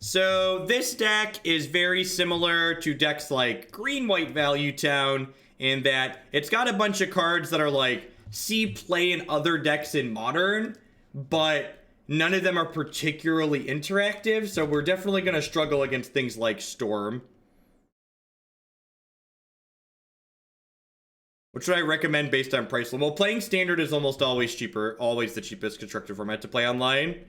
So this deck is very similar to decks like Green-White Value Town in that it's got a bunch of cards that are like, see play in other decks in Modern, but none of them are particularly interactive, so we're definitely going to struggle against things like Storm. What should I recommend based on price? Well, playing Standard is almost always cheaper, always the cheapest constructed format to play online.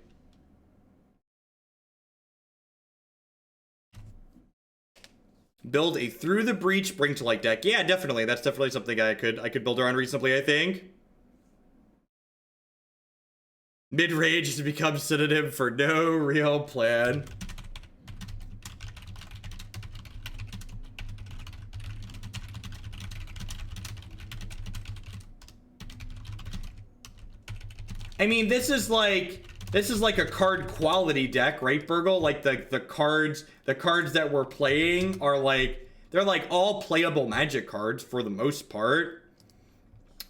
Build a Through the Breach Bring to Light deck. Yeah, definitely. That's definitely something I could build around reasonably, I think. Midrange has become synonym for no real plan. I mean, this is like a card quality deck, right, Burgle? Like the cards that we're playing are like, they're like all playable Magic cards for the most part.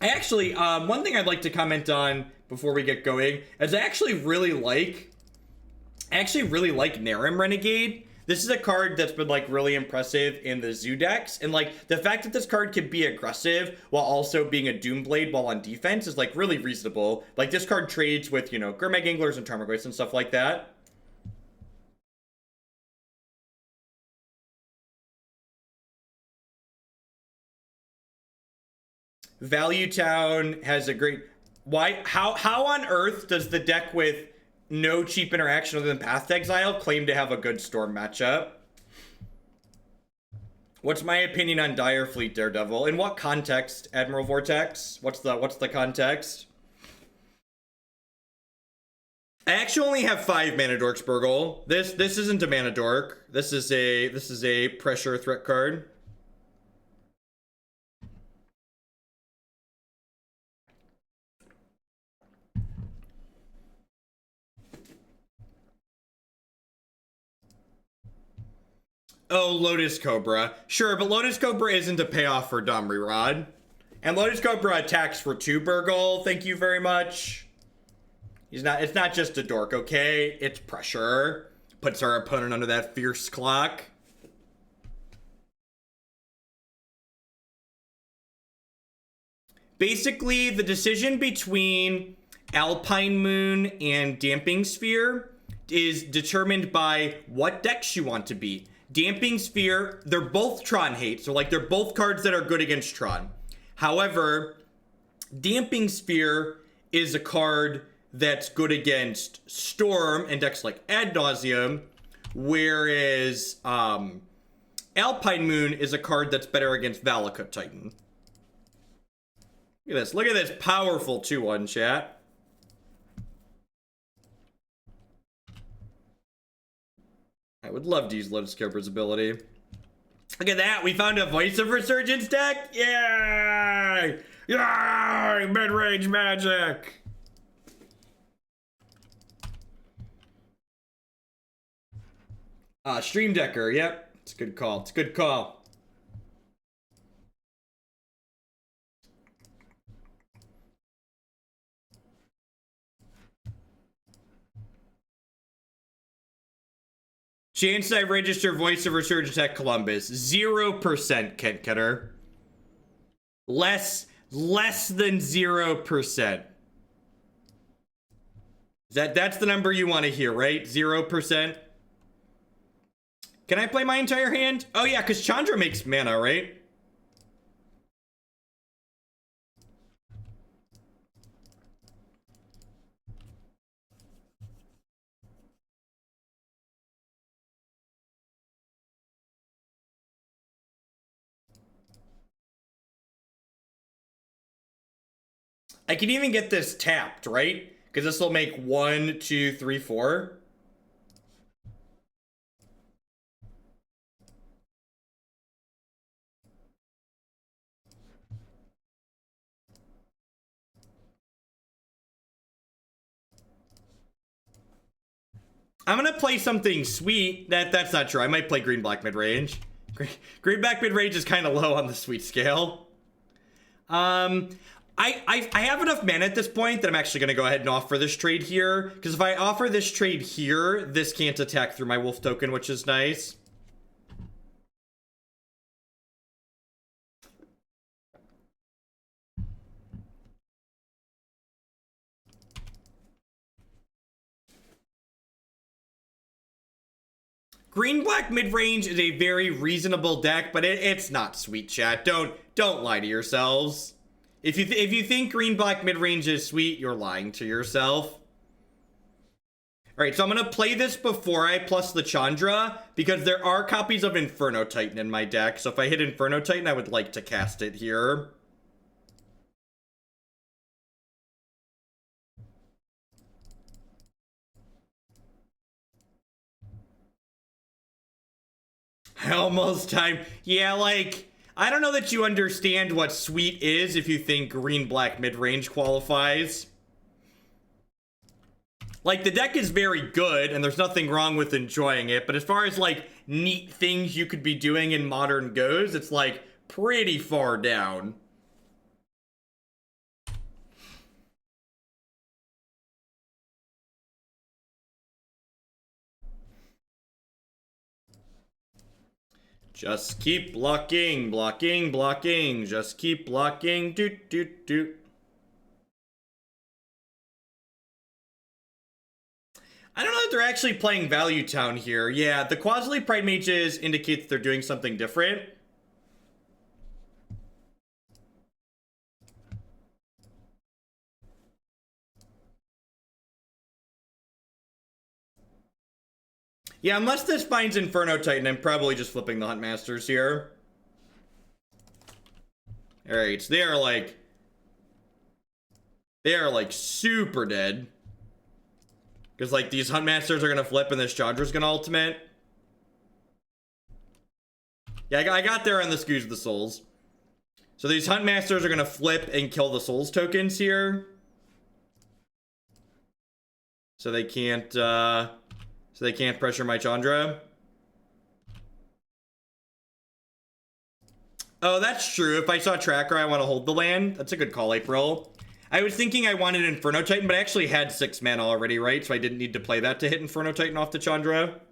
I actually, one thing I'd like to comment on before we get going is I actually really like Narnam Renegade. This is a card that's been like really impressive in the Zoo decks, and like the fact that this card can be aggressive while also being a Doomblade while on defense is like really reasonable. Like this card trades with, you know, Gurmag Anglers and Tarmogoyfs and stuff like that. Value Town has a great... How on earth does the deck with no cheap interaction other than Path to Exile claim to have a good Storm matchup? What's my opinion on Direfleet Daredevil? In what context, Admiral Vortex? What's the context? I actually only have 5 mana dorks, Burgle. This isn't a mana dork. This is a pressure threat card. Oh, Lotus Cobra. Sure, but Lotus Cobra isn't a payoff for Domri Rade. And Lotus Cobra attacks for 2, Burgle. Thank you very much. It's not just a dork, okay? It's pressure. Puts our opponent under that fierce clock. Basically, the decision between Alpine Moon and Damping Sphere is determined by what decks you want to be. Damping Sphere, they're both Tron hate, so like they're both cards that are good against Tron. However, Damping Sphere is a card that's good against Storm and decks like Ad Nauseam, whereas Alpine Moon is a card that's better against Valakut Titan. Look at this powerful 2-1, chat. I would love to use Lotus Cobra's ability. Look at that, we found a Voice of Resurgence deck? Yay! Yay! Mid-range magic! Stream Decker, yep. It's a good call, it's a good call. Chance I register Voice of Resurgence at Columbus. 0%, Kent Ketter. Less than 0%. That's the number you want to hear, right? 0%. Can I play my entire hand? Oh yeah, because Chandra makes mana, right? I can even get this tapped, right? Because this will make 1, 2, 3, 4. I'm gonna play something sweet. That's not true. I might play green-black mid-range. Green-black mid-range is kind of low on the sweet scale. I have enough mana at this point that I'm actually going to go ahead and offer this trade here. Because if I offer this trade here, this can't attack through my wolf token, which is nice. Green-black mid-range is a very reasonable deck, but it's not sweet, chat. Don't lie to yourselves. If you think green-black mid-range is sweet, you're lying to yourself. Alright, so I'm going to play this before I plus the Chandra, because there are copies of Inferno Titan in my deck, so if I hit Inferno Titan, I would like to cast it here. Almost time. Yeah, like, I don't know that you understand what sweet is if you think green-black mid-range qualifies. Like, the deck is very good, and there's nothing wrong with enjoying it, but as far as, like, neat things you could be doing in Modern goes, it's, like, pretty far down. Just keep blocking, blocking, blocking. Just keep blocking. Doot, doot, doot. I don't know if they're actually playing Value Town here. Yeah, the Quasly Pride Mages indicate that they're doing something different. Yeah, unless this finds Inferno Titan, I'm probably just flipping the Huntmasters here. Alright, so they are like super dead. Because like these Huntmasters are gonna flip and this Chandra's gonna ultimate. Yeah, I got there on the Scooze of the Souls. So these Huntmasters are gonna flip and kill the Souls tokens here. So they can't pressure my Chandra. Oh, that's true. If I saw Tracker, I want to hold the land. That's a good call, April. I was thinking I wanted Inferno Titan, but I actually had 6 mana already, right? So I didn't need to play that to hit Inferno Titan off the Chandra.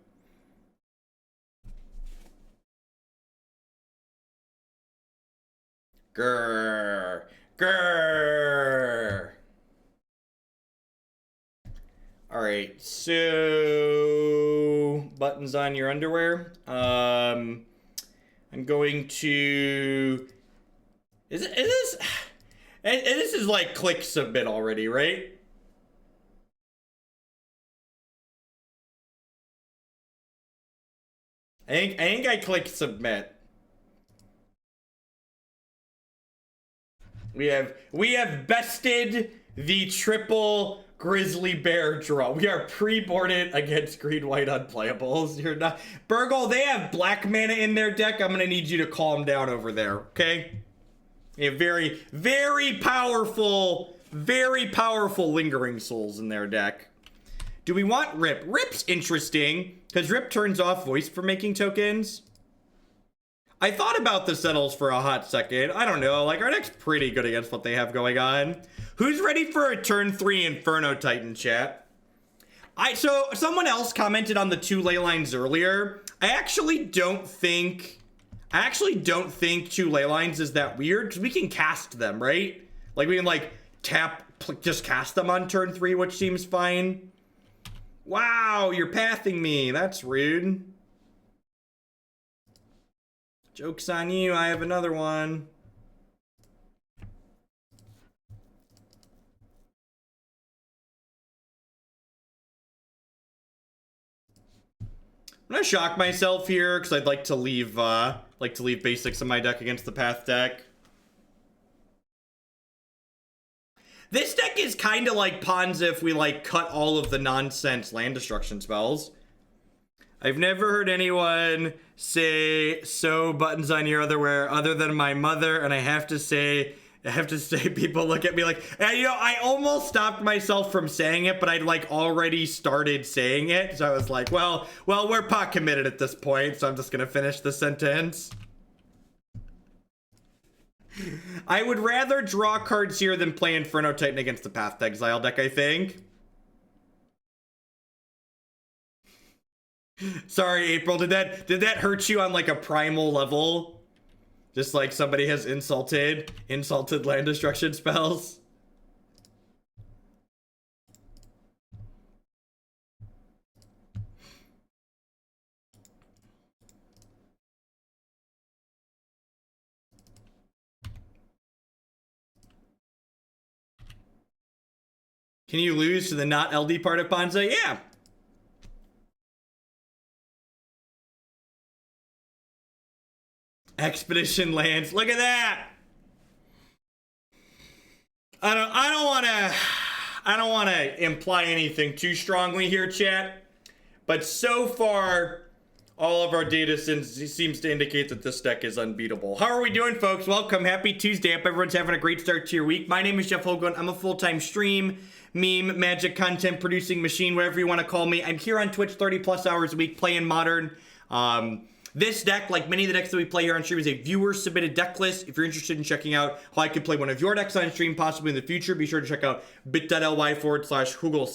Grrr. Grrr. Alright, so buttons on your underwear. I'm going to... This is like click submit already, right? I think I clicked submit. We have bested the triple Grizzly Bear draw. We are pre-boarded against green-white unplayables. You're not... Burgle, they have black mana in their deck. I'm gonna need you to calm down over there, okay? A very, very powerful Lingering Souls in their deck. Do we want Rip? Rip's interesting, because Rip turns off voice for making tokens. I thought about the settles for a hot second. I don't know, like, our deck's pretty good against what they have going on. Who's ready for a turn 3 Inferno Titan, chat? So someone else commented on the 2 ley lines earlier. I actually don't think 2 ley lines is that weird, because we can cast them, right? Like, we can, like, just cast them on turn 3, which seems fine. Wow, you're pathing me. That's rude. Joke's on you, I have another one. I'm gonna shock myself here because I'd like to leave basics in my deck against the path deck. This deck is kind of like Ponza if we like cut all of the nonsense land destruction spells. I've never heard anyone say "so buttons on your underwear" other than my mother, and I have to say people look at me like, and, you know, I almost stopped myself from saying it, but I'd like already started saying it, so I was like, well, we're pot committed at this point, so I'm just gonna finish the sentence. I would rather draw cards here than play Inferno Titan against the Path to Exile deck, I think. Sorry, April, did that hurt you on like a primal level? Just like somebody has insulted land destruction spells? Can you lose to the not LD part of Ponza? Yeah. Expedition lands. Look at that. I don't want to imply anything too strongly here, chat. But so far, all of our data seems to indicate that this deck is unbeatable. How are we doing, folks? Welcome. Happy Tuesday. Hope everyone's having a great start to your week. My name is Jeff Hogan. I'm a full-time stream, meme, magic content producing machine, whatever you want to call me. I'm here on Twitch 30 plus hours a week playing Modern. This deck, like many of the decks that we play here on stream, is a viewer-submitted deck list. If you're interested in checking out how I could play one of your decks on stream, possibly in the future, be sure to check out bit.ly/Hugel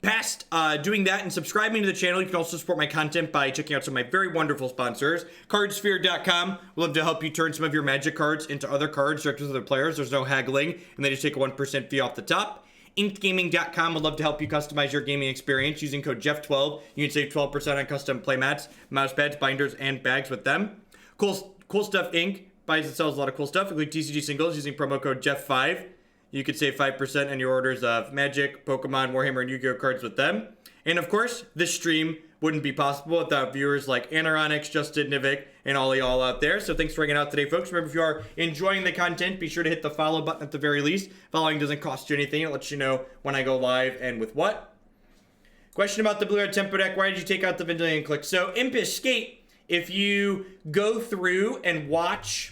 Past doing that and subscribing to the channel, you can also support my content by checking out some of my very wonderful sponsors. Cardsphere.com will love to help you turn some of your Magic cards into other cards directly to other players. There's no haggling, and they just take a 1% fee off the top. InkedGaming.com would love to help you customize your gaming experience using code Jeff12. You can save 12% on custom playmats, mouse pads, binders, and bags with them. Cool Stuff Inc. buys and sells a lot of cool stuff, including TCG singles using promo code Jeff5. You could save 5% on your orders of Magic, Pokemon, Warhammer, and Yu-Gi-Oh cards with them. And of course, this stream wouldn't be possible without viewers like Anaronix, Justin Nivik, and all y'all out there. So thanks for hanging out today, folks. Remember, if you are enjoying the content, be sure to hit the follow button at the very least. Following doesn't cost you anything. It lets you know when I go live and with what. Question about the Blue Red Tempo deck. Why did you take out the Vendilion Click? So, Impish Skate, if you go through and watch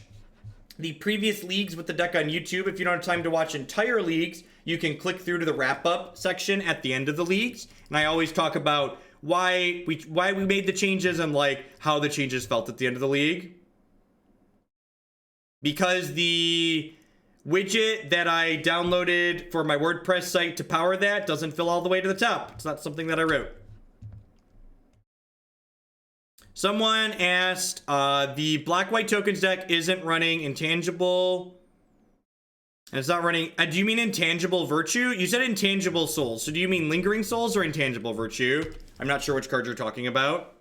the previous leagues with the deck on YouTube, if you don't have time to watch entire leagues, you can click through to the wrap-up section at the end of the leagues. And I always talk about why we made the changes and like how the changes felt at the end of the league. Because the widget that I downloaded for my WordPress site to power that doesn't fill all the way to the top. It's not something that I wrote. Someone asked, the black-white tokens deck isn't running intangible. And it's not running... do you mean intangible virtue? You said intangible souls. So do you mean lingering souls or intangible virtue? I'm not sure which card you're talking about.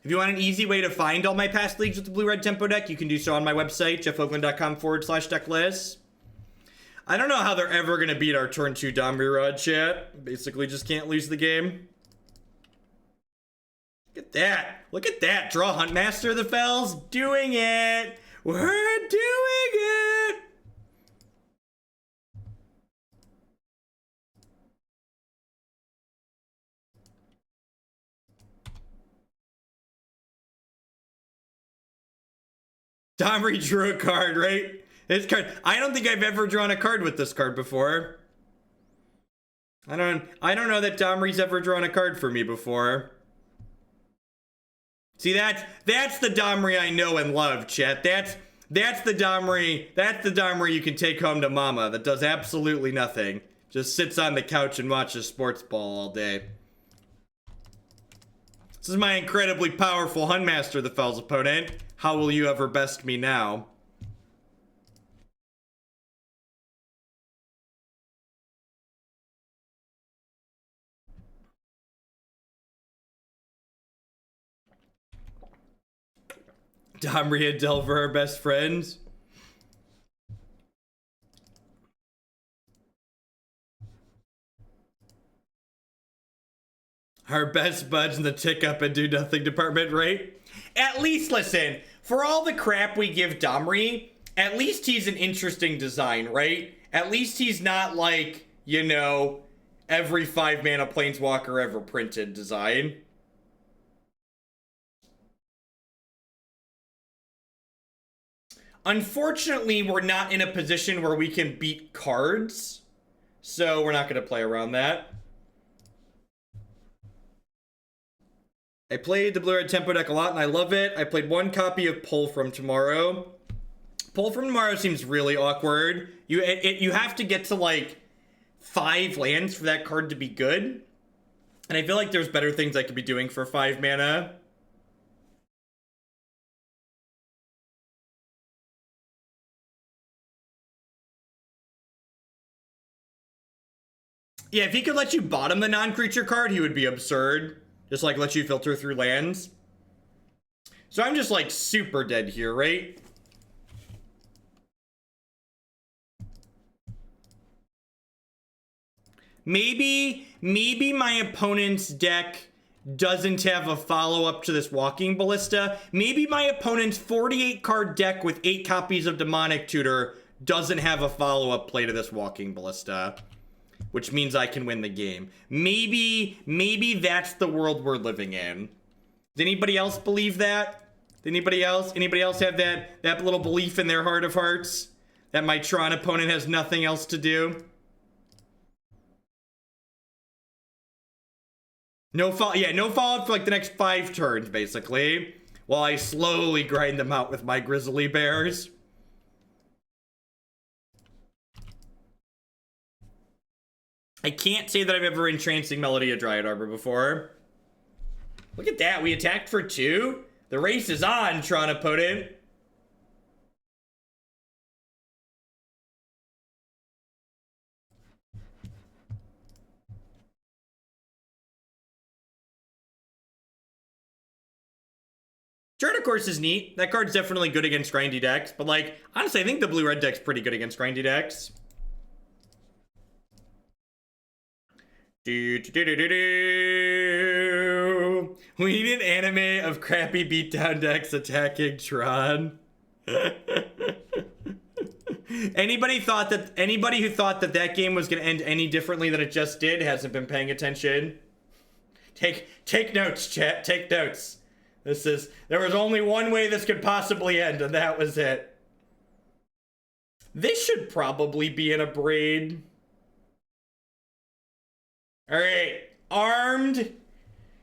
If you want an easy way to find all my past leagues with the Blue-Red Tempo deck, you can do so on my website, jeffoakland.com/decklist. I don't know how they're ever going to beat our turn 2 Domri Rade, chat. Basically, just can't lose the game. Look at that. Look at that. Draw Huntmaster the Fells. Doing it. We're doing it. Domri drew a card, right? This card. I don't think I've ever drawn a card with this card before. I don't know that Domri's ever drawn a card for me before. See, that's the Domri I know and love, chat. That's the Domri you can take home to mama that does absolutely nothing. Just sits on the couch and watches sports ball all day. This is my incredibly powerful Huntmaster the Fells opponent. How will you ever best me now? Domri and Delver are best friends. Our best buds in the tick up and do nothing department, right? At least, listen, for all the crap we give Domri, at least he's an interesting design, right? At least he's not like, you know, every 5-mana Planeswalker ever printed design. Unfortunately, we're not in a position where we can beat cards, so we're not going to play around that. I played the Blue-Red Tempo deck a lot, and I love it. I played one copy of Pull from Tomorrow. Pull from Tomorrow seems really awkward. You have to get to, like, 5 lands for that card to be good. And I feel like there's better things I could be doing for 5 mana. Yeah, if he could let you bottom the non-creature card, he would be absurd. Just, like, let you filter through lands. So I'm just, like, super dead here, right? Maybe my opponent's deck doesn't have a follow-up to this Walking Ballista. Maybe my opponent's 48-card deck with 8 copies of Demonic Tutor doesn't have a follow-up play to this Walking Ballista, which means I can win the game. Maybe that's the world we're living in. Does anybody else believe that? Anybody else have that little belief in their heart of hearts that my Tron opponent has nothing else to do? No follow-up for like the next 5 turns, basically, while I slowly grind them out with my Grizzly Bears. I can't say that I've ever Entrancing Melody of Dryad Arbor before. Look at that, we attacked for 2? The race is on, Tron opponent. Journey Course is neat. That card's definitely good against grindy decks, but like, honestly, I think the blue-red deck's pretty good against grindy decks. We need an anime of crappy beatdown decks attacking Tron. Anybody who thought that game was gonna end any differently than it just did hasn't been paying attention. Take notes, chat. Take notes. There was only one way this could possibly end, and that was it. This should probably be in a braid. Alright, armed.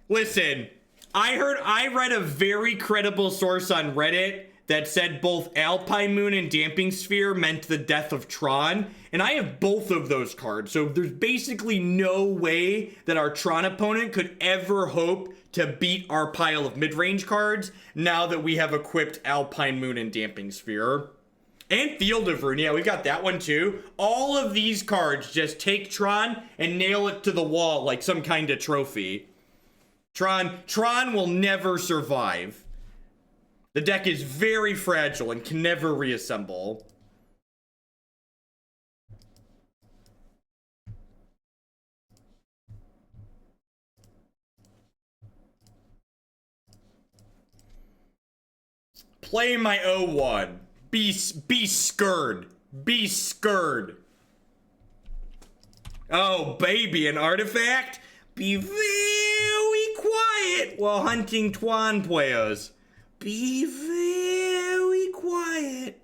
Listen, I read a very credible source on Reddit that said both Alpine Moon and Damping Sphere meant the death of Tron, and I have both of those cards, so there's basically no way that our Tron opponent could ever hope to beat our pile of mid-range cards now that we have equipped Alpine Moon and Damping Sphere. And Field of Ruin, yeah, we've got that one too. All of these cards just take Tron and nail it to the wall like some kind of trophy. Tron will never survive. The deck is very fragile and can never reassemble. Play my O1. Be scared. Be scared. Oh, baby, an artifact? Be very quiet while hunting Twan players. Be very quiet.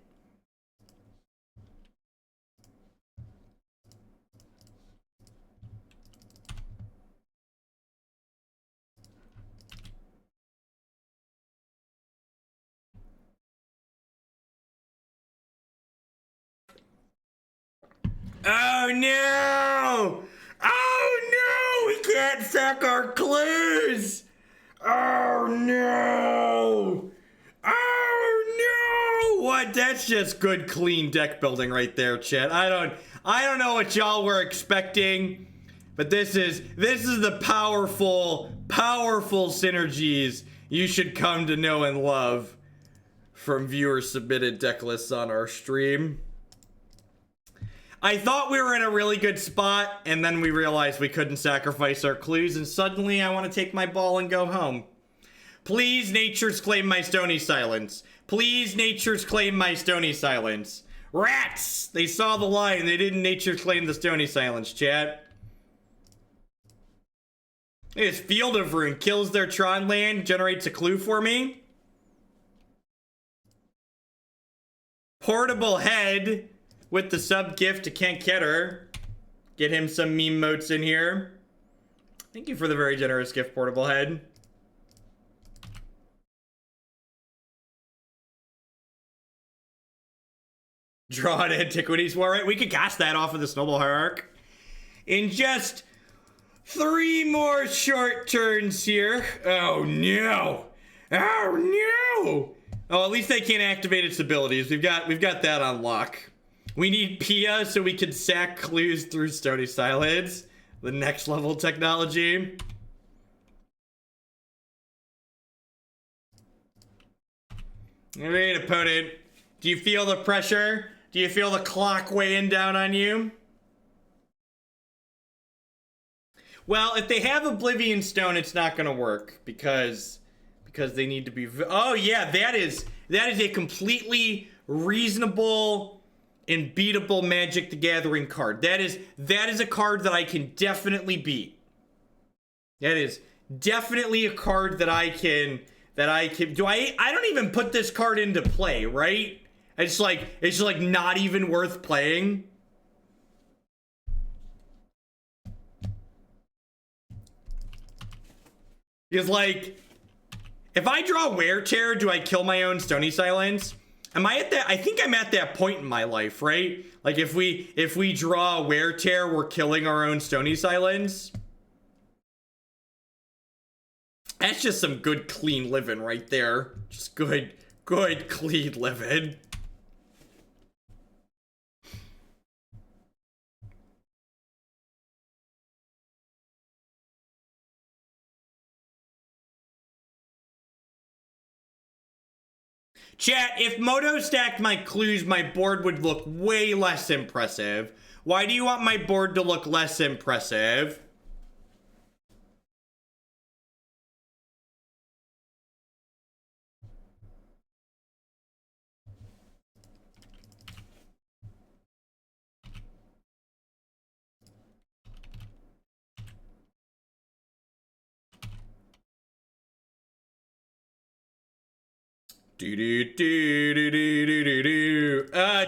Oh no! Oh no! We can't sack our clues! Oh no! Oh no! What? That's just good, clean deck building right there, chat. I don't know what y'all were expecting, but this is the powerful synergies you should come to know and love from viewer submitted deck lists on our stream. I thought we were in a really good spot, and then we realized we couldn't sacrifice our clues, and suddenly I want to take my ball and go home. Please, natures, claim my Stony Silence. Please, natures, claim my Stony Silence. Rats! They saw the line, they didn't nature claim the Stony Silence, chat. This Field of Ruin kills their Tron land, generates a clue for me. Portable Head with the sub gift to Kenketer. Get him some meme motes in here. Thank you for the very generous gift, Portable Head. Draw an Antiquities War, right? We could cast that off of this Noble Hierarch. In just 3 more short turns here. Oh no! Oh no! Oh, at least they can't activate its abilities. We've got that on lock. We need Pia so we can sack clues through Stony Silence. The next level technology. Alright, opponent. Do you feel the pressure? Do you feel the clock weighing down on you? Well, if they have Oblivion Stone, it's not gonna work because they need to be. Oh yeah, that is a completely reasonable and beatable Magic the Gathering card. That is a card that I can definitely beat. That is definitely a card that I can I don't even put this card into play, right? It's like not even worth playing. Because like, if I draw Wear Tear, do I kill my own Stony Silence? Am I at that? I think I'm at that point in my life, right? Like if we draw Wear Tear, we're killing our own Stony Silence. That's just some good clean living right there. Just good clean living. Chat, if Moto stacked my clues, my board would look way less impressive. Why do you want my board to look less impressive?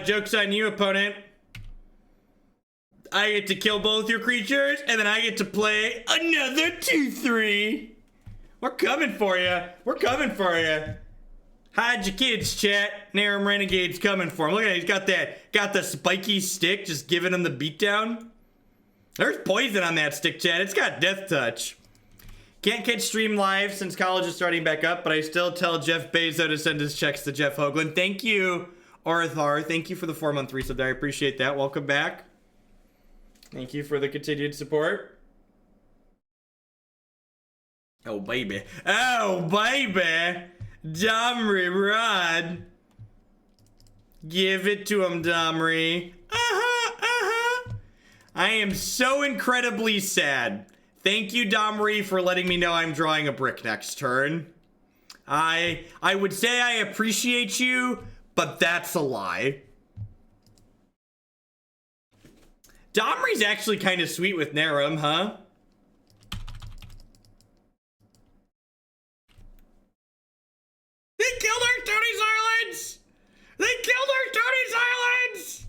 Joke's on you, opponent. I get to kill both your creatures, and then I get to play another 2/3. We're coming for you. We're coming for you. Hide your kids, chat. Narnam Renegade's coming for him. Look at it. He's got the spiky stick, just giving him the beatdown. There's poison on that stick, chat. It's got death touch. Can't catch stream live since college is starting back up, but I still tell Jeff Bezos to send his checks to Jeff Hoagland. Thank you, Arthar. Thank you for the 4-month resub there. I appreciate that. Welcome back. Thank you for the continued support. Oh, baby. Oh, baby. Domri Rade. Give it to him, Domri. I am so incredibly sad. Thank you, Domri, for letting me know I'm drawing a brick next turn. I would say I appreciate you, but that's a lie. Domri's actually kind of sweet with Narnam, huh? They killed our Stony Silence! They killed our Stony Silence!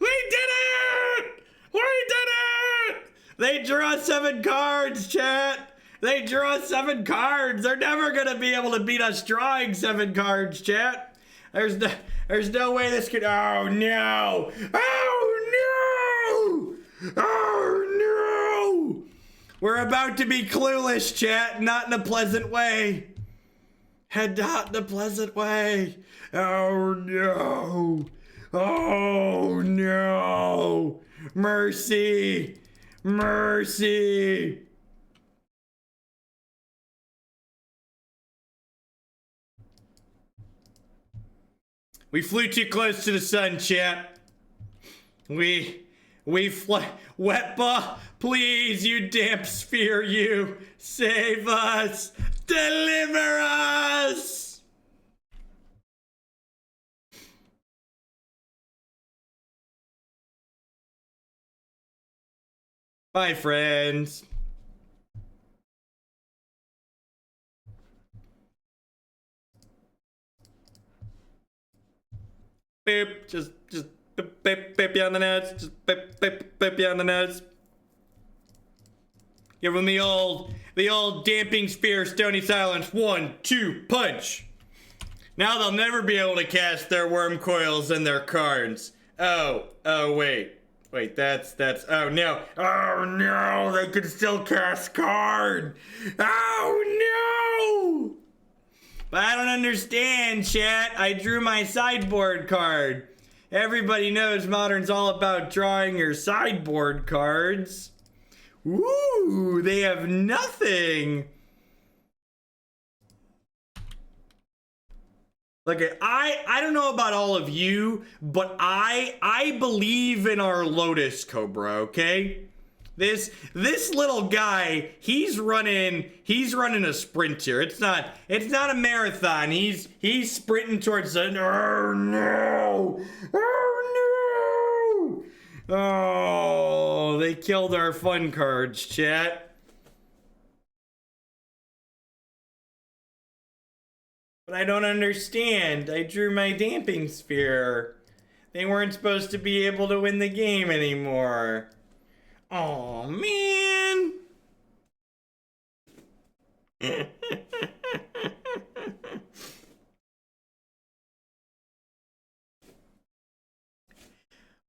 We did it! We did it! They draw 7 cards, chat! They draw 7 cards! They're never gonna be able to beat us drawing 7 cards, chat! There's no way this could. Oh no! Oh no! Oh no! We're about to be clueless, chat. Not in a pleasant way. Not in a pleasant way. Oh no! Oh no! Mercy! Mercy! We flew too close to the sun, chat. We Wetba, please, you damp sphere, you save us, deliver us. Bye, friends. Boop, just boop you on the nuts. Just boop you on the nuts. Give him the old damping spear, Stony Silence. 1, 2, punch. Now they'll never be able to cast their worm coils and their cards. Oh, wait. Wait, that's, oh no. Oh no, they can still cast card. Oh no! But I don't understand, chat. I drew my sideboard card. Everybody knows Modern's all about drawing your sideboard cards. Woo, they have nothing. Look, I don't know about all of you, but I believe in our Lotus Cobra, okay? This little guy, he's running a sprint here. It's not a marathon. He's sprinting towards the oh no! Oh no! Oh, they killed our fun cards, chat. But I don't understand. I drew my damping sphere. They weren't supposed to be able to win the game anymore. Oh man.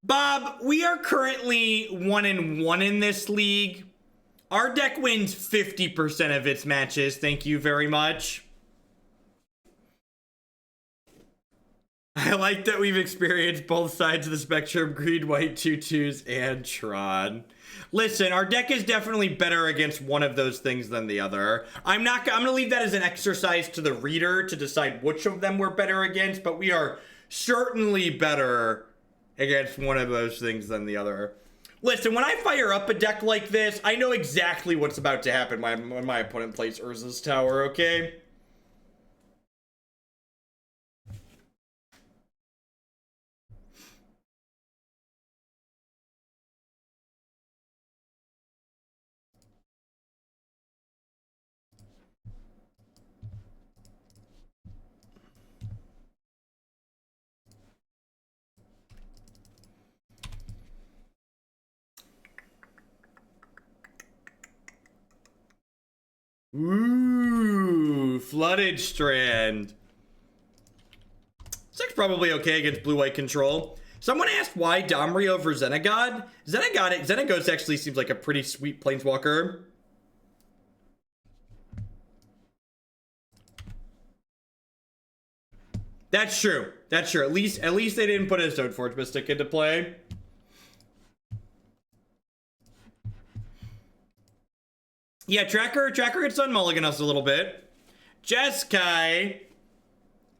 Bob, we are currently 1-1 in this league. Our deck wins 50% of its matches. Thank you very much. I like that we've experienced both sides of the spectrum, green, white, 2/2s, and Tron. Listen, our deck is definitely better against one of those things than the other. I'm gonna leave that as an exercise to the reader to decide which of them we're better against, but we are certainly better against one of those things than the other. Listen, when I fire up a deck like this, I know exactly what's about to happen when my opponent plays Urza's Tower, okay? Ooh, Flooded Strand. This deck's probably okay against blue-white control. Someone asked why Domri over Zenigod. Xenagos actually seems like a pretty sweet planeswalker. That's true. That's true. At least they didn't put a Stoneforge Mystic into play. Yeah, Tracker gets unmulligan us a little bit. Jeskai.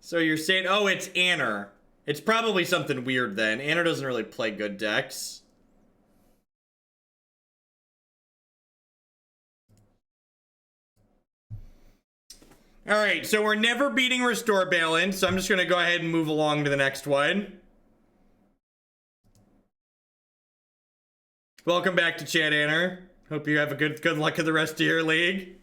So you're saying, oh, it's Anner. It's probably something weird then. Anner doesn't really play good decks. All right, so we're never beating Restore Balance, so I'm just gonna go ahead and move along to the next one. Welcome back to chat, Anner. Hope you have a good luck in the rest of your league.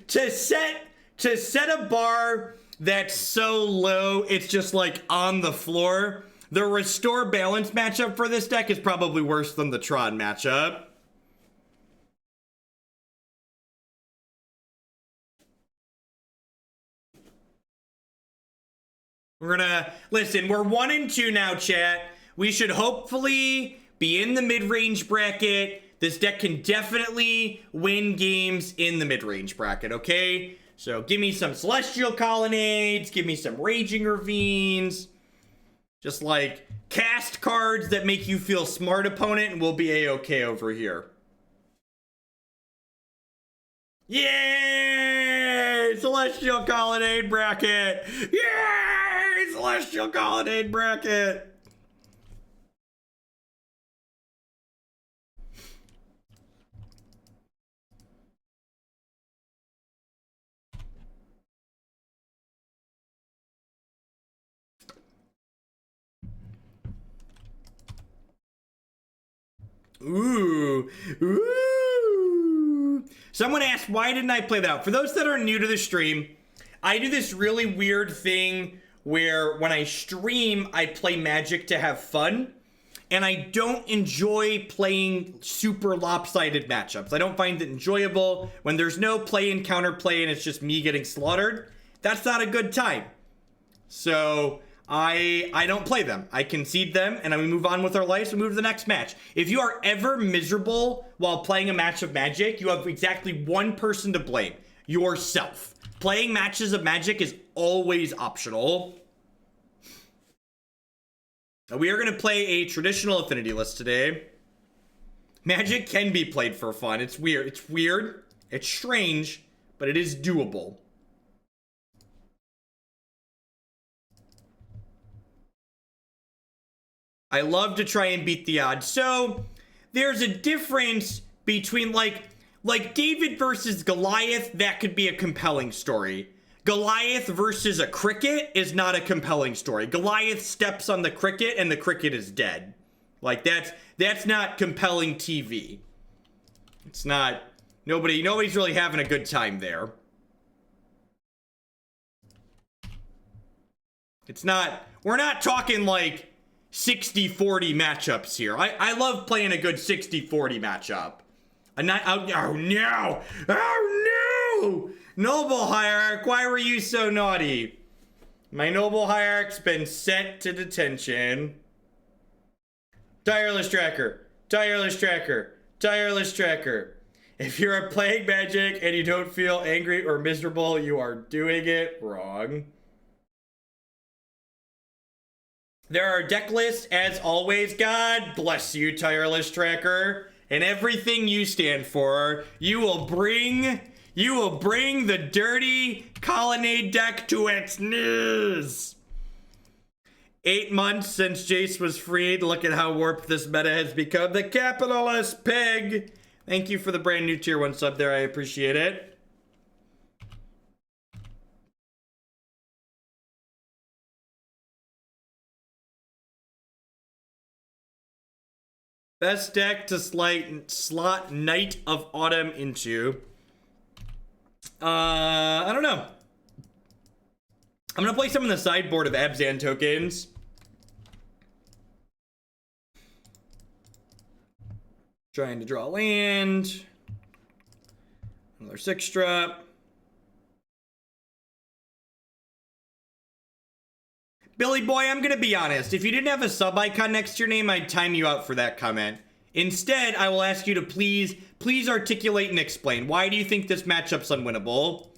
To set a bar that's so low it's just like on the floor, the Restore Balance matchup for this deck is probably worse than the Tron matchup. We're gonna, listen, we're 1-2 now, chat. We should hopefully be in the mid-range bracket. This deck can definitely win games in the mid-range bracket, okay? So give me some Celestial Colonnades, give me some Raging Ravines. Just like cast cards that make you feel smart, opponent, and we'll be a-okay over here. Yay! Celestial Colonnade bracket! Yay! Celestial Colonnade bracket! Ooh. Ooh. Someone asked, why didn't I play that out? For those that are new to the stream, I do this really weird thing where when I stream, I play Magic to have fun. and I don't enjoy playing super lopsided matchups. I don't find it enjoyable when there's no play and counterplay and it's just me getting slaughtered. That's not a good time. So I don't play them. I concede them, and then we move on with our lives. We move to the next match. If you are ever miserable while playing a match of Magic, you have exactly one person to blame: yourself. Playing matches of Magic is always optional. We are going to play a traditional affinity list today. Magic can be played for fun. It's weird. It's weird. It's strange, but it is doable. I love to try and beat the odds. So there's a difference between like David versus Goliath. That could be a compelling story. Goliath versus a cricket is not a compelling story. Goliath steps on the cricket and the cricket is dead. Like that's not compelling TV. It's not. Nobody's really having a good time there. It's not. We're not talking like 60-40 matchups here. I love playing a good 60-40 matchup. Oh no! Oh no! Noble Hierarch, why were you so naughty? My Noble Hierarch's been sent to detention. Tireless Tracker. Tireless Tracker. Tireless Tracker. If you're playing Magic and you don't feel angry or miserable, you are doing it wrong. There are deck lists, as always. God bless you, Tireless Tracker, and everything you stand for. You will bring the dirty Colonnade deck to its knees. 8 months since Jace was freed. Look at how warped this meta has become. The capitalist pig. Thank you for the brand new tier 1 sub there. I appreciate it. Best deck to slot Knight of Autumn into. I don't know. I'm gonna play some in the sideboard of Abzan tokens. Trying to draw land. Another 6-drop. Billy boy, I'm gonna be honest. If you didn't have a sub icon next to your name, I'd time you out for that comment. Instead, I will ask you to please articulate and explain. Why do you think this matchup's unwinnable?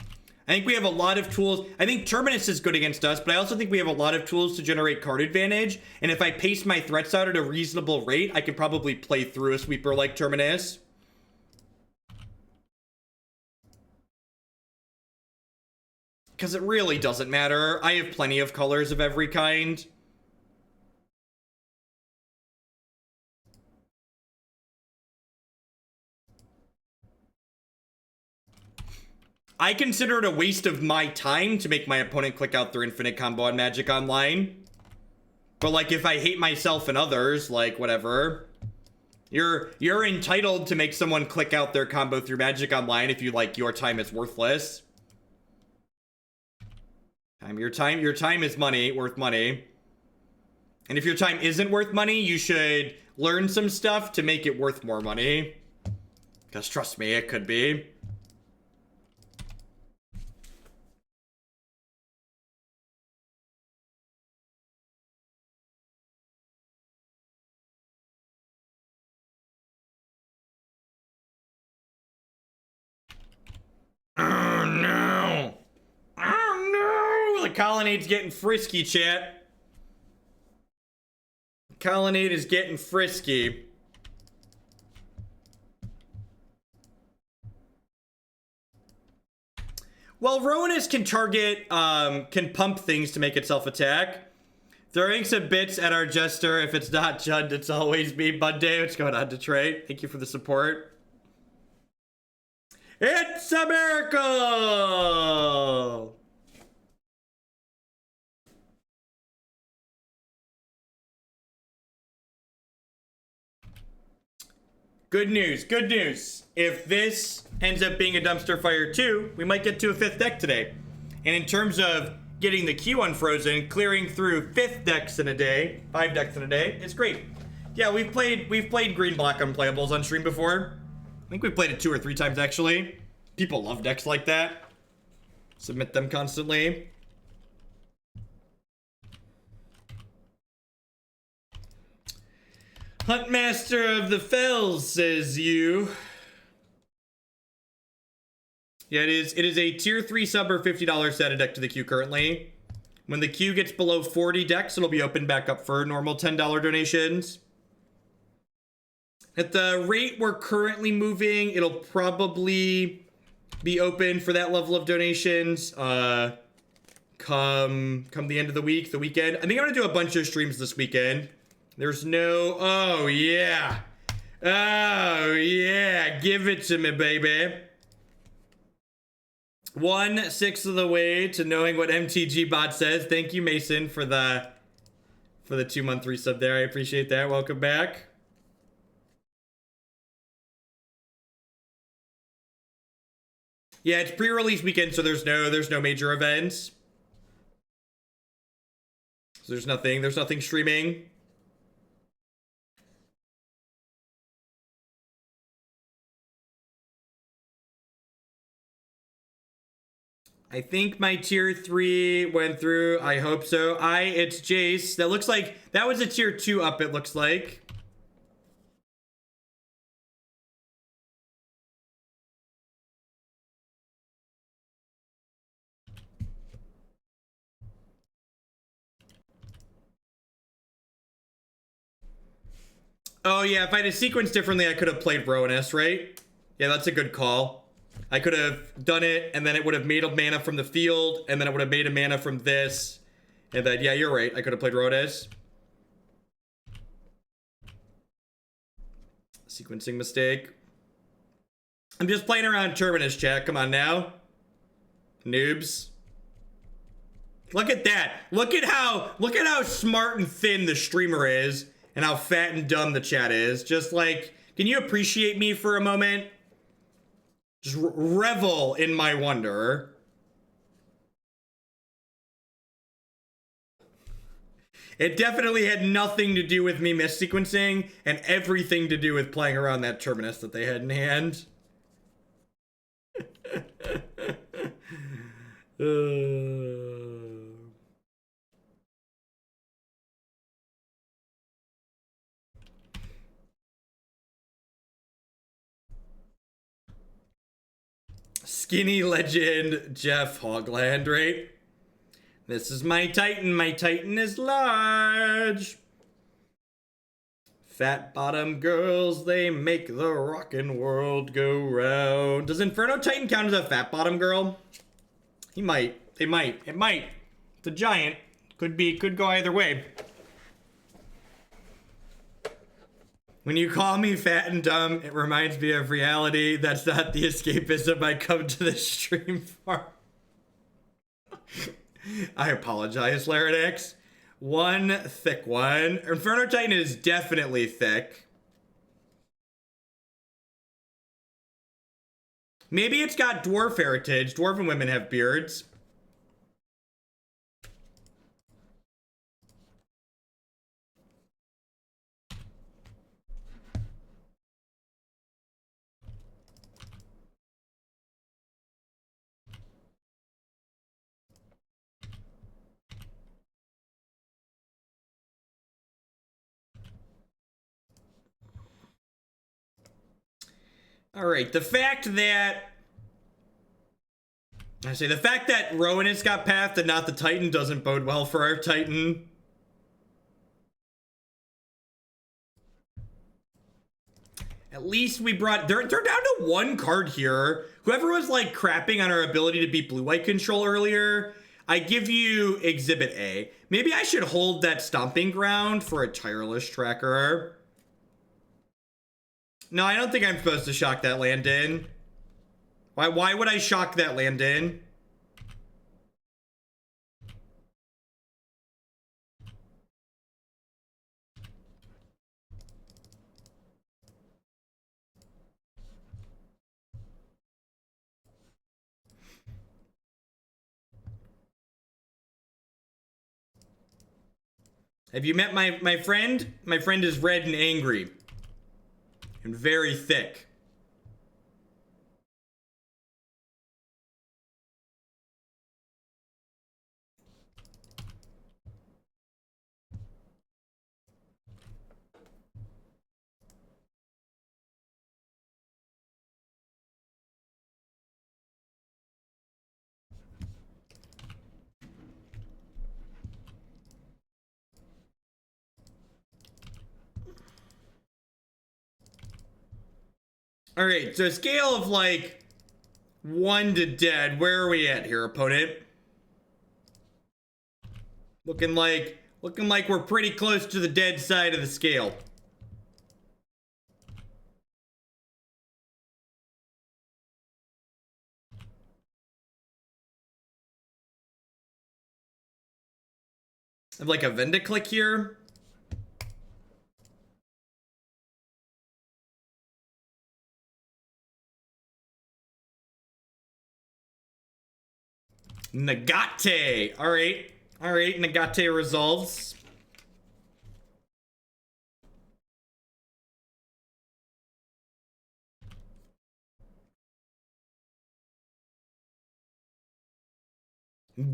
I think we have a lot of tools. I think Terminus is good against us, but I also think we have a lot of tools to generate card advantage. And if I pace my threats out at a reasonable rate, I could probably play through a sweeper like Terminus. Because it really doesn't matter. I have plenty of colors of every kind. I consider it a waste of my time to make my opponent click out their infinite combo on Magic Online. But like if I hate myself and others, like whatever. You're entitled to make someone click out their combo through Magic Online if you like your time is worthless. Your time is money, worth money. And if your time isn't worth money, you should learn some stuff to make it worth more money. Because trust me, it could be. Oh no! Oh no! The Colonnade's getting frisky, chat. The Colonnade is getting frisky. Well, Rhonas can target, can pump things to make itself attack. Throwing some bits at our jester. If it's not Judd, it's always me. Monday, what's going on, Detroit? Thank you for the support. It's a miracle! Good news, good news. If this ends up being a dumpster fire too, we might get to a 5th deck today. And in terms of getting the queue unfrozen, clearing through 5th decks in a day, 5 decks in a day, it's great. Yeah, we've played green black unplayables on stream before. I think we've played it 2 or 3 times actually. People love decks like that. Submit them constantly. Huntmaster of the Fells, says you. Yeah, it is a tier 3 sub or $50 set of deck to the queue currently. When the queue gets below 40 decks, it'll be opened back up for normal $10 donations. At the rate we're currently moving, it'll probably be open for that level of donations come the end of the week, the weekend. I think I'm gonna do a bunch of streams this weekend. There's no, oh yeah. Oh yeah, give it to me, baby. 1/6 of the way to knowing what MTG bot says. Thank you, Mason, for the 2-month resub there. I appreciate that. Welcome back. Yeah, it's pre-release weekend, so there's no major events. So there's nothing streaming. I think my tier 3 went through. I hope so. It's Jace. That looks like that was a tier 2 up, it looks like. Oh yeah, if I had sequenced differently, I could have played Rhonas, right? Yeah, that's a good call. I could have done it, and then it would have made a mana from the field, and then it would have made a mana from this. And then, yeah, you're right. I could have played Rhonas. Sequencing mistake. I'm just playing around Terminus, chat. Come on now. Noobs. Look at that. Look at how smart and thin the streamer is, and how fat and dumb the chat is. Just like, can you appreciate me for a moment? Just revel in my wonder. It definitely had nothing to do with me missequencing and everything to do with playing around that Terminus that they had in hand. Skinny legend Jeff Hogland, right? This is my Titan. My Titan is large. Fat bottom girls, they make the rockin' world go round. Does Inferno Titan count as a fat bottom girl? He might. They might. It might. It's a giant. Could go either way. When you call me fat and dumb, it reminds me of reality. That's not the escapism I come to the stream for. I apologize, Larynx. One thick one. Inferno Titan is definitely thick. Maybe it's got dwarf heritage. Dwarven women have beards. All right, the fact that Rhonas got pathed and not the Titan doesn't bode well for our Titan. At least we brought... They're down to 1 card here. Whoever was, like, crapping on our ability to beat blue-white control earlier, I give you Exhibit A. Maybe I should hold that Stomping Ground for a Tireless Tracker. No, I don't think I'm supposed to shock that land in. Why would I shock that land in? Have you met my friend? My friend is red and angry. And very thick. All right, so a scale of like 1 to dead. Where are we at here, opponent? Looking like we're pretty close to the dead side of the scale. I have like a Venda click here. Nagate. All right. Nagate resolves.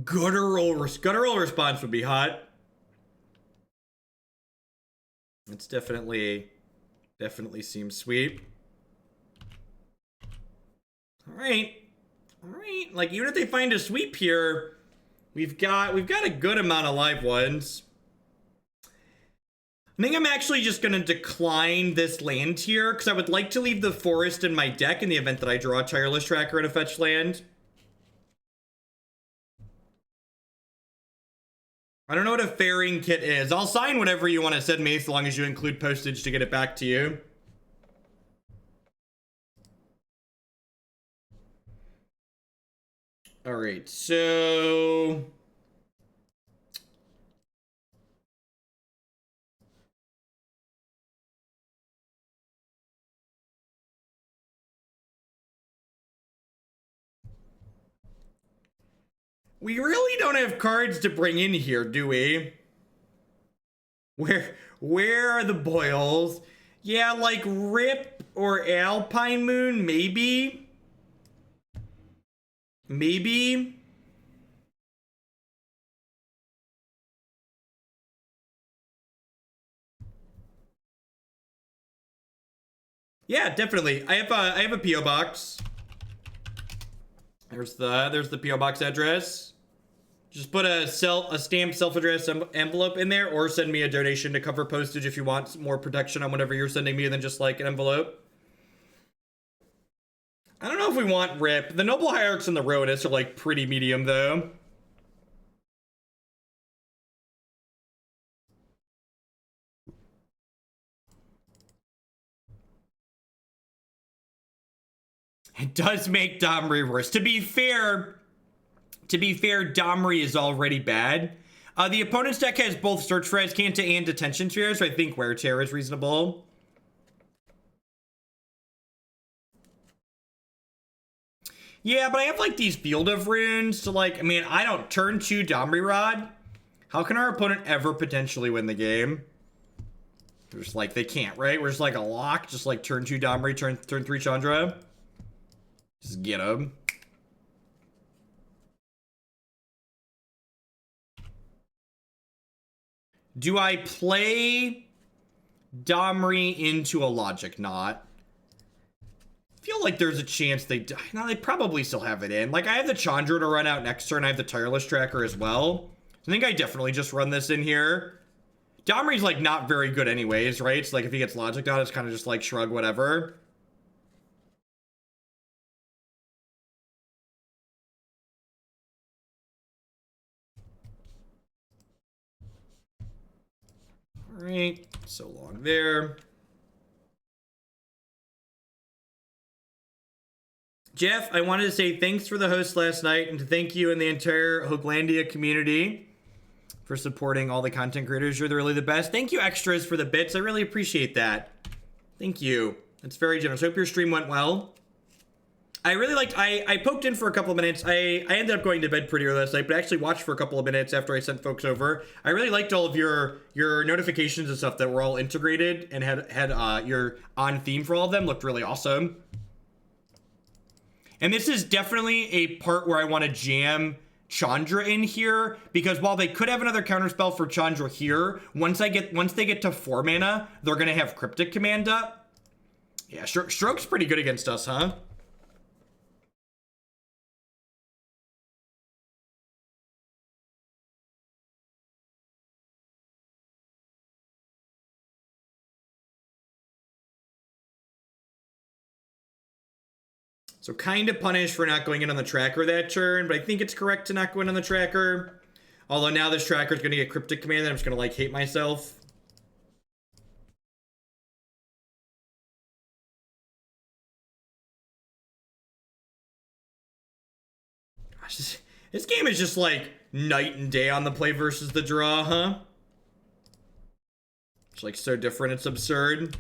Guttural response would be hot. It's definitely seems sweet. All right. Like, even if they find a sweep here, we've got a good amount of live ones. I think I'm actually just gonna decline this land here because I would like to leave the forest in my deck in the event that I draw a Tireless Tracker and a fetch land. I don't know what a fairing kit is. I'll sign whatever you want to send me as long as you include postage to get it back to you. All right, so we really don't have cards to bring in here, do we? Where are the boils? Yeah, like Rip or Alpine Moon, maybe. Maybe. Yeah, definitely. I have a PO box. There's the PO box address. Just put a stamped self-addressed envelope in there, or send me a donation to cover postage if you want more protection on whatever you're sending me than just like an envelope. I don't know if we want Rip. The Noble Hierarchs and the Rhonas are like pretty medium though. It does make Domri worse. To be fair, Domri is already bad. The opponent's deck has both Search for Azcanta and Detention Sphere, so I think Wear Tear is reasonable. Yeah, but I have like these Field of Runes to like, I mean, I don't turn 2 Domri Rade. How can our opponent ever potentially win the game? They're just like, they can't, right? We're just like a lock, just like turn 2 Domri, turn 3 Chandra. Just get him. Do I play Domri into a Logic Knot? I feel like there's a chance they probably still have it in. Like, I have the Chandra to run out next turn. I have the Tireless Tracker as well. I think I definitely just run this in here. Domri's like not very good anyways, right? It's like if he gets Logic Knot, it's kind of just like shrug whatever. All right, so long there. Jeff, I wanted to say thanks for the host last night and to thank you and the entire Hooglandia community for supporting all the content creators. You're really the best. Thank you, extras, for the bits. I really appreciate that. Thank you. That's very generous. I hope your stream went well. I really liked, I poked in for a couple of minutes. I ended up going to bed pretty early last night, but I actually watched for a couple of minutes after I sent folks over. I really liked all of your notifications and stuff that were all integrated and had your on theme for all of them. Looked really awesome. And this is definitely a part where I want to jam Chandra in here, because while they could have another counterspell for Chandra here, once they get to 4 mana, they're gonna have Cryptic Command up. Yeah, Stroke's pretty good against us, huh? So kind of punished for not going in on the tracker that turn, but I think it's correct to not go in on the tracker. Although now this tracker is going to get Cryptic Command, and I'm just going to like hate myself. Gosh, this game is just like night and day on the play versus the draw, huh? It's like so different, it's absurd.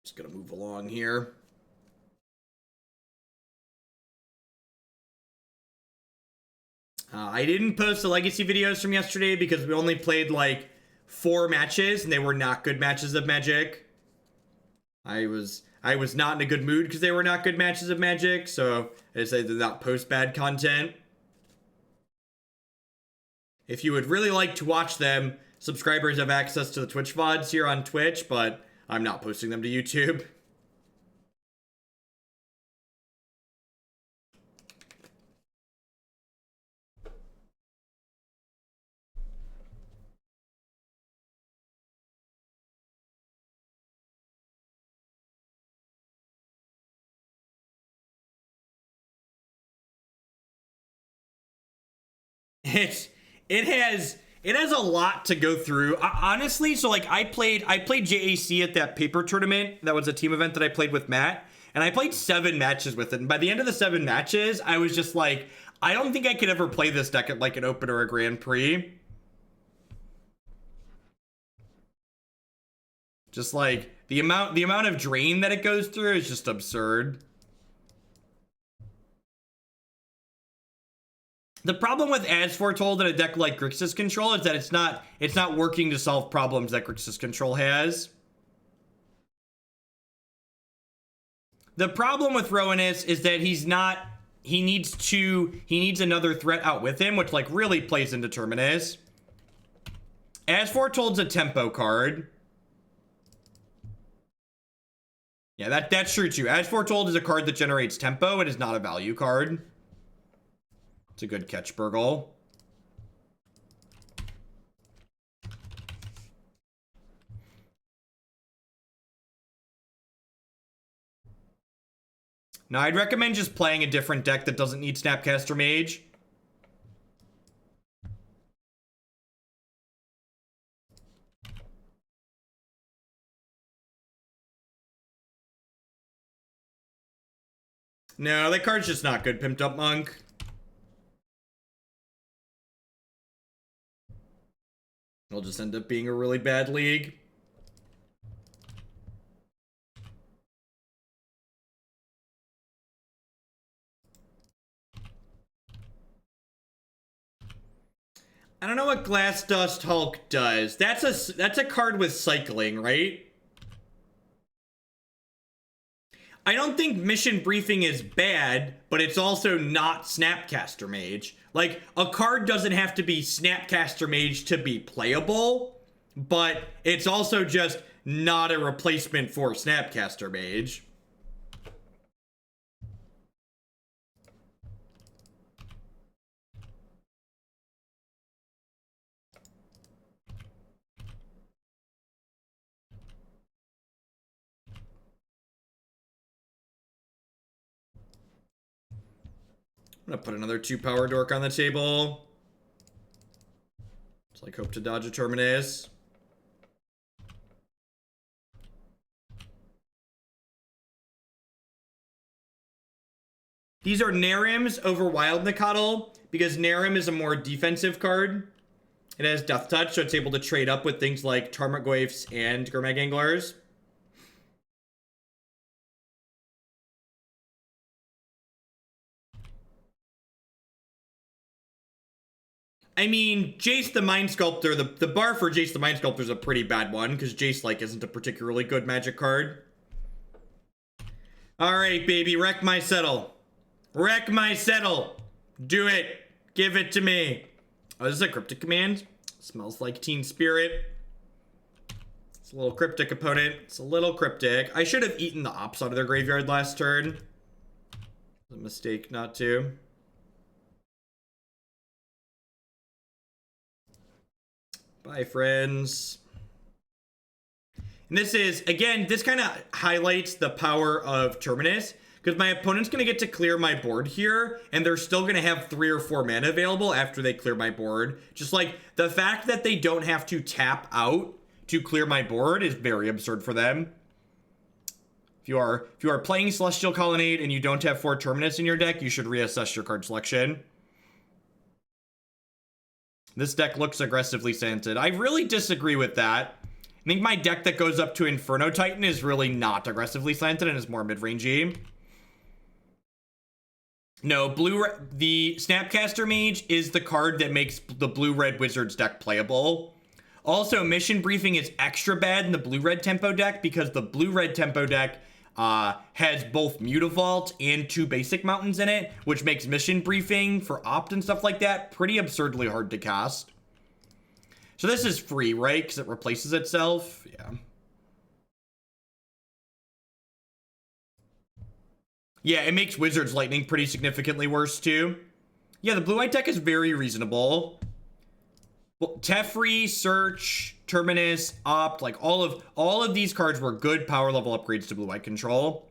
Just gonna move along here. I didn't post the legacy videos from yesterday because we only played like 4 matches and they were not good matches of Magic. I was not in a good mood because they were not good matches of Magic, so I decided to not post bad content. If you would really like to watch them, subscribers have access to the Twitch VODs here on Twitch, but I'm not posting them to YouTube. It has a lot to go through. Honestly, so like I played JAC at that paper tournament. That was a team event that I played with Matt, and I played 7 matches with it. And by the end of the 7 matches, I was just like, I don't think I could ever play this deck at like an Open or a Grand Prix. Just like the amount of drain that it goes through is just absurd. The problem with As Foretold in a deck like Grixis Control is that it's not working to solve problems that Grixis Control has. The problem with Rhonas is that he needs another threat out with him, which like really plays into Terminus. As Foretold's a tempo card. Yeah, that's true too. As Foretold is a card that generates tempo. It is not a value card. It's a good catch, Burgle. Now, I'd recommend just playing a different deck that doesn't need Snapcaster Mage. No, that card's just not good, Pimped Up Monk. It'll just end up being a really bad league. I don't know what Glass Dust Hulk does. That's a card with cycling, right? I don't think Mission Briefing is bad, but it's also not Snapcaster Mage. Like, a card doesn't have to be Snapcaster Mage to be playable, but it's also just not a replacement for Snapcaster Mage. I'm gonna put another 2 power dork on the table. like hope to dodge a Terminus. These are Narims over Wild Nicottle because Narim is a more defensive card. It has Death Touch, so it's able to trade up with things like Tarmogoyfs and Gurmag Anglers. I mean, Jace the Mind Sculptor, the bar for Jace the Mind Sculptor is a pretty bad one, because Jace, like, isn't a particularly good Magic card. Alright, baby, wreck my settle. Wreck my settle. Do it. Give it to me. Oh, this is a cryptic command. Smells like Teen Spirit. It's a little cryptic opponent. It's a little cryptic. I should have eaten the Ops out of their graveyard last turn. It's a mistake not to. Bye, friends. And this is, again, this kind of highlights the power of Terminus, because my opponent's going to get to clear my board here, and they're still going to have 3 or 4 mana available after they clear my board. Just like, the fact that they don't have to tap out to clear my board is very absurd for them. If you are playing Celestial Colonnade and you don't have 4 Terminus in your deck, you should reassess your card selection. This deck looks aggressively scented. I really disagree with that. I think my deck that goes up to Inferno Titan is really not aggressively slanted and is more mid-rangey. No, the Snapcaster Mage is the card that makes the Blue-Red Wizards deck playable. Also, Mission Briefing is extra bad in the Blue-Red Tempo deck because the Blue-Red Tempo deck has both Mutavault and 2 basic mountains in it, which makes Mission Briefing for Opt and stuff like that pretty absurdly hard to cast. So this is free, right? Because it replaces itself. Yeah. Yeah, it makes Wizard's Lightning pretty significantly worse, too. Yeah, the blue-white deck is very reasonable. Well, Teferi, Search, Terminus, Opt, like all of these cards were good power level upgrades to blue-white control.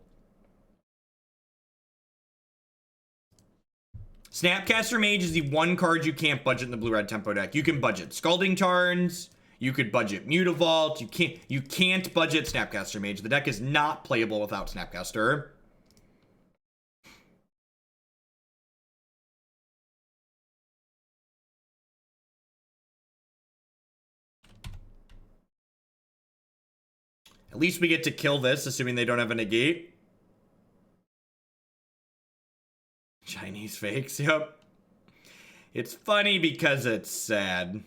Snapcaster Mage is the one card you can't budget in the blue-red tempo deck. You can budget Scalding Tarns, you could budget Mutavault, you can't budget Snapcaster Mage. The deck is not playable without Snapcaster. At least we get to kill this, assuming they don't have a negate. Chinese fakes, yep. It's funny because it's sad.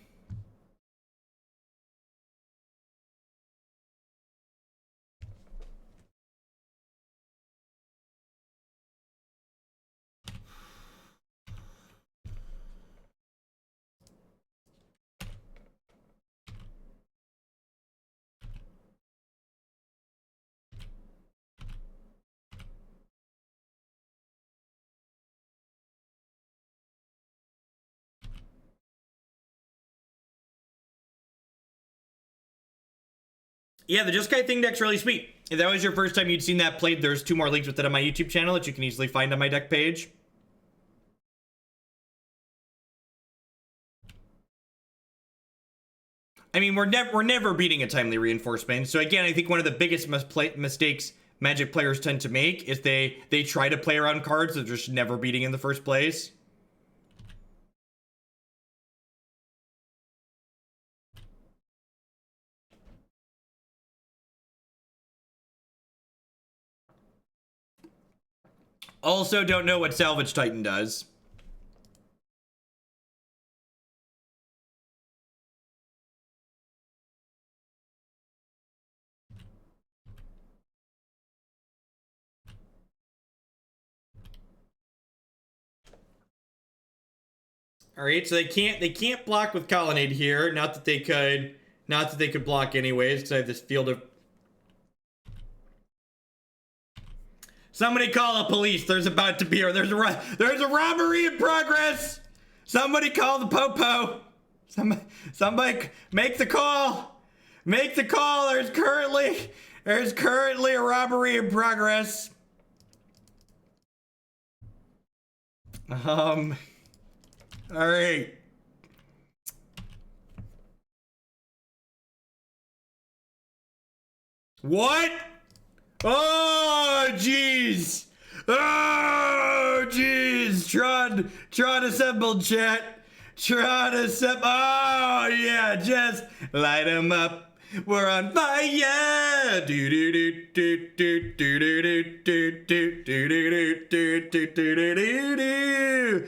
Yeah, the Jeskai Thing deck's really sweet. If that was your first time you'd seen that played, there's 2 more links with it on my YouTube channel that you can easily find on my deck page. I mean, we're never beating a timely reinforcement. So again, I think one of the biggest mistakes Magic players tend to make is they try to play around cards that they're just never beating in the first place. Also, don't know what Salvage Titan does. All right, so they can't block with Colonnade here. Not that they could block anyways, because I have this field of. Somebody call the police. There's about to be there's a robbery in progress. Somebody call the popo. Somebody make the call. Make the call. There's currently a robbery in progress. All right. What? Oh, jeez. Oh, jeez. Tron assembled, chat. Tron assembled. Oh, yeah. Just light 'em up. We're on fire. Do do do do do do do do do do do do do do do.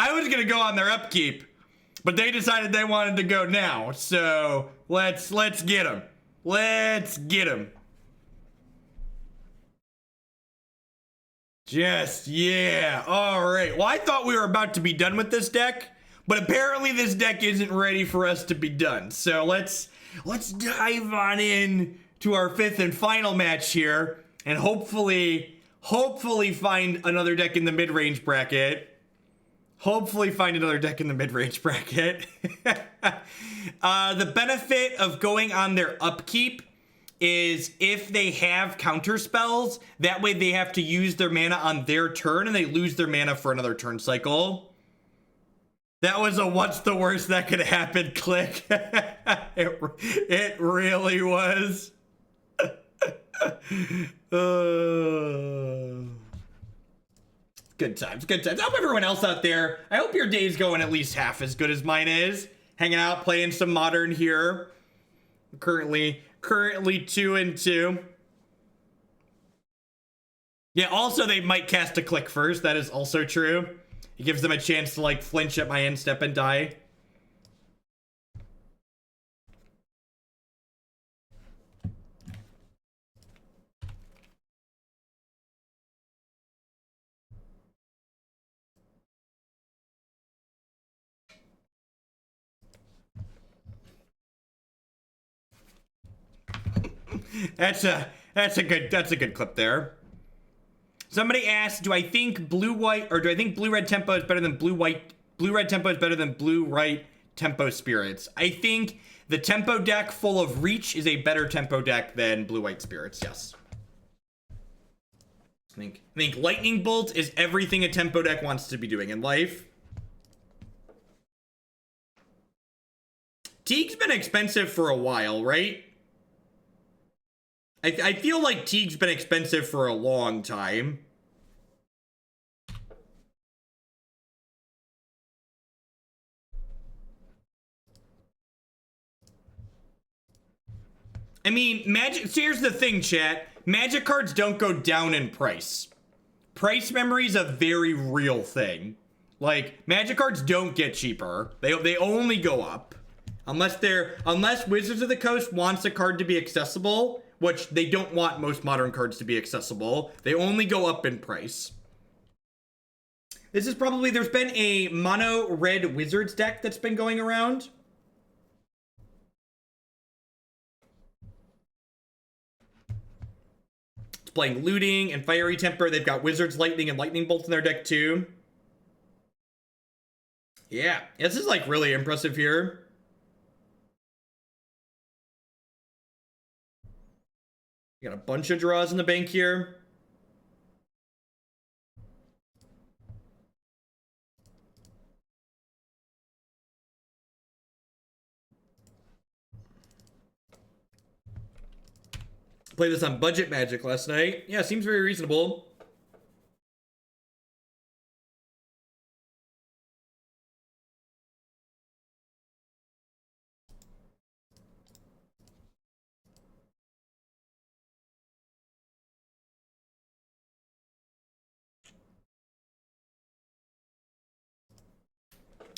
I was gonna go on their upkeep, but they decided they wanted to go now. So let's get them. Let's get them. Just, yeah. All right. Well, I thought we were about to be done with this deck, but apparently this deck isn't ready for us to be done. So let's dive on in to our fifth and final match here, and hopefully find another deck in the mid-range bracket. Hopefully find another deck in the mid-range bracket. The benefit of going on their upkeep is if they have counter spells, that way they have to use their mana on their turn and they lose their mana for another turn cycle. That was a what's the worst that could happen click. It really was. Good times, good times. I hope everyone else out there, I hope your day's going at least half as good as mine is. Hanging out, playing some Modern here. Currently 2-2. Yeah, also they might cast a click first. That is also true. It gives them a chance to like flinch at my end step and die. That's a good clip there. Somebody asked, do I think blue-red tempo is better than blue-red tempo is better than blue-white tempo spirits? I think the tempo deck full of reach is a better tempo deck than blue-white spirits, yes. I think lightning bolt is everything a tempo deck wants to be doing in life. Teague's been expensive for a while, right? I feel like Teague's been expensive for a long time. I mean, Magic... So here's the thing, chat. Magic cards don't go down in price. Price memory is a very real thing. Like, Magic cards don't get cheaper. They only go up. Unless Wizards of the Coast wants a card to be accessible, which they don't want most modern cards to be accessible. They only go up in price. This is probably... There's been a mono red Wizards deck that's been going around. It's playing Looting and Fiery Temper. They've got Wizards Lightning and Lightning Bolt in their deck too. Yeah, this is like really impressive here. You got a bunch of draws in the bank here. Played this on Budget Magic last night. Yeah, seems very reasonable.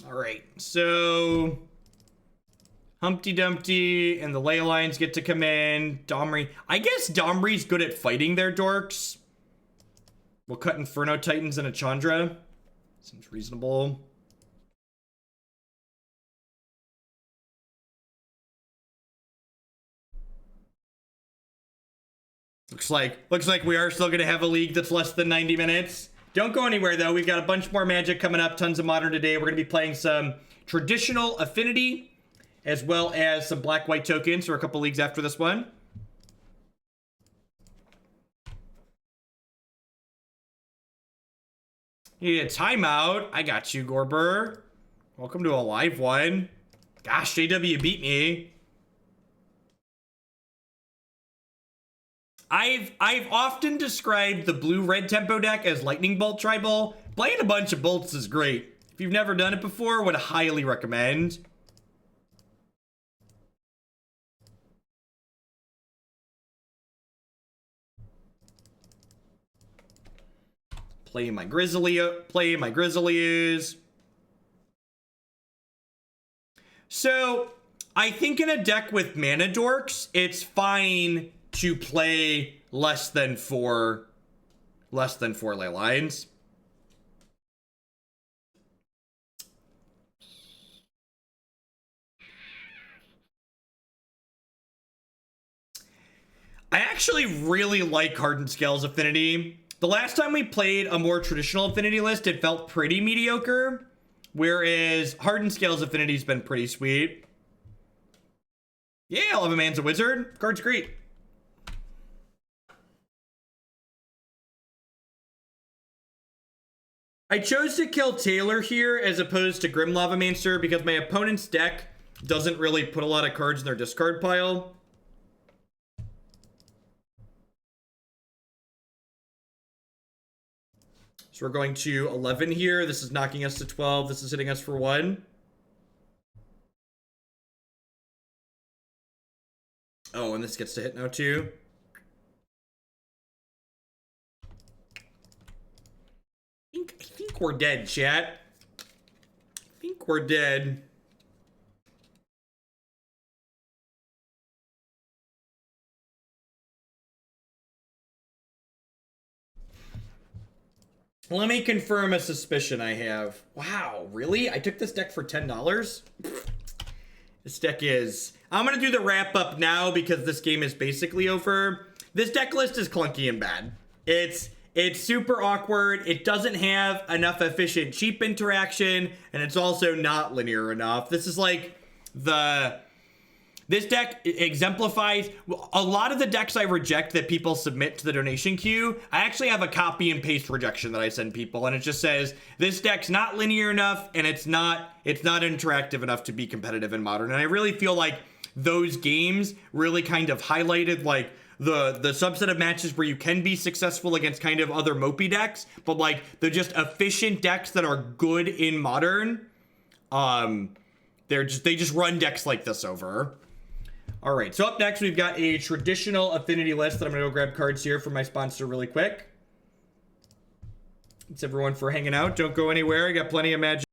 All right, so Humpty Dumpty and the Ley Lines get to come in. Domri. I guess Domri's good at fighting their dorks. We'll cut Inferno Titans and a Chandra. Seems reasonable. Looks like we are still going to have a league that's less than 90 minutes. Don't go anywhere, though. We've got a bunch more Magic coming up, tons of Modern today. We're going to be playing some traditional Affinity, as well as some black-white tokens for a couple leagues after this one. Yeah, timeout. I got you, Gorber. Welcome to a live one. Gosh, JW beat me. I've often described the blue-red tempo deck as Lightning Bolt Tribal. Playing a bunch of bolts is great. If you've never done it before, would highly recommend. Playing my Grizzlies. So, I think in a deck with mana dorks, it's fine to play less than four ley lines. I actually really like Hardened Scales Affinity. The last time we played a more traditional Affinity list, it felt pretty mediocre, whereas Hardened Scales Affinity's been pretty sweet. Yeah, 11 man's a wizard. Card's great. I chose to kill Taylor here as opposed to Grim Lavamancer because my opponent's deck doesn't really put a lot of cards in their discard pile. So we're going to 11 here. This is knocking us to 12. This is hitting us for 1. Oh, and this gets to hit now too. I think we're dead, chat. I think we're dead. Let me confirm a suspicion I have. Wow, really? I took this deck for $10? This deck is... I'm going to do the wrap up now because this game is basically over. This deck list is clunky and bad. It's super awkward. It doesn't have enough efficient cheap interaction, and it's also not linear enough. This is like this deck exemplifies a lot of the decks I reject that people submit to the donation queue. I actually have a copy and paste rejection that I send people, and it just says this deck's not linear enough and it's not interactive enough to be competitive in Modern. And I really feel like those games really kind of highlighted like the subset of matches where you can be successful against kind of other mopey decks, but like they're just efficient decks that are good in Modern. They just run decks like this over. All right, so up next, we've got a traditional affinity list that I'm going to go grab cards here for my sponsor really quick. Thanks, everyone, for hanging out. Don't go anywhere. I got plenty of magic.